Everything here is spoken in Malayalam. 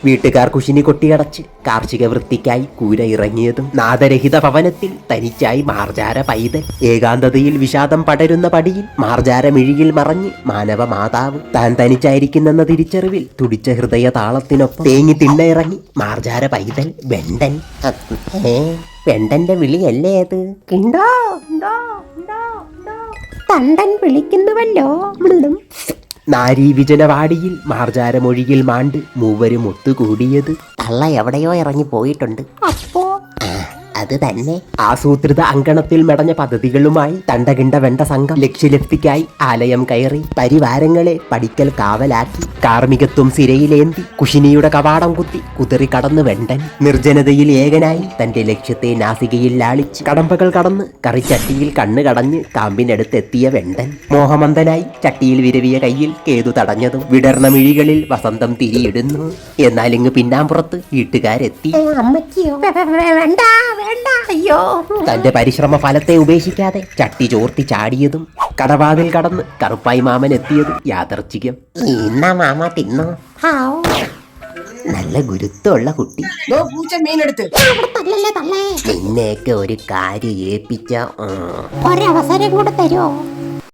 വീട്ടുകാർ കുശിനി കൊട്ടിയടച്ച് കാർഷിക വൃത്തിക്കായി കൂര ഇറങ്ങിയതും നാദരഹിത ഭവനത്തിൽ തനിച്ചായി മാർജാര പൈതൽ. ഏകാന്തതയിൽ വിഷാദം പടരുന്ന പടിയിൽ മാർജാര മിഴിയിൽ മറഞ്ഞ് മാനവ മാതാവ് താൻ തനിച്ചായിരിക്കുന്നെന്ന തിരിച്ചറിവിൽ തുടിച്ച ഹൃദയ താളത്തിനൊപ്പം തേങ്ങി തിണ്ണയിറങ്ങി മാർജാര പൈതൽ വെണ്ടൻ. വെണ്ടന്റെ വിളിയല്ലേ അത്? തണ്ടൻ വിളിക്കുന്നുവല്ലോ. നാരീവിജനവാടിയിൽ മാർജാരമൊഴിയിൽ മാണ്ട് മൂവരും ഒത്തുകൂടിയത്. തള്ള എവിടെയോ ഇറങ്ങി പോയിട്ടുണ്ട്. അപ്പോ അത് തന്നെ. ആസൂത്രിത അങ്കണത്തിൽ മെടഞ്ഞ പദ്ധതികളുമായി തണ്ടകിണ്ട വെണ്ട സംഘം ലക്ഷ്യലബ്ധിക്കായി ആലയം കയറി പരിവാരങ്ങളെ പടിക്കൽ കാവലാക്കി കാർമികത്വം സിരയിലേന്തി കുശിനിയുടെ കവാടം കുത്തി കുതിറി കടന്ന് വെണ്ടൻ നിർജ്ജനതയിൽ ഏകനായി തന്റെ ലക്ഷ്യത്തെ നാസികയിൽ ലാളിച്ച് കടമ്പകൾ കടന്ന് കറിച്ചട്ടിയിൽ കണ്ണ് കടഞ്ഞ് കാമ്പിനടുത്തെത്തിയ വെണ്ടൻ മോഹമന്തനായി ചട്ടിയിൽ വിരവിയ കയ്യിൽ കേതു തടഞ്ഞതും വിടർന്ന മിഴികളിൽ വസന്തം തിരിയിടുന്നു. എന്നാൽ ഇങ്ങ് പിന്നാമ്പുറത്ത് വീട്ടുകാരെത്തി. അമ്മയ്ക്കോ? വേണ്ട വേണ്ട, അയ്യോ. തന്റെ പരിശ്രമ ഫലത്തെ ഉപേക്ഷിക്കാതെ ചട്ടി ചോർത്തി ചാടിയതും കടവാതിൽ കടന്ന് കറുപ്പായി മാമൻ എത്തിയതും യാദർച്ഛികം. ഇന്നാ മാമ തിന്നോ? നല്ല ഗുരുത്വമുള്ള കുട്ടി. തല്ലല്ലേ തള്ളേ. നിന്നെയൊക്കെ ഒരു കാര്യം ഏൽപ്പിച്ച ഒരവസരം കൂടെ തരുമോ?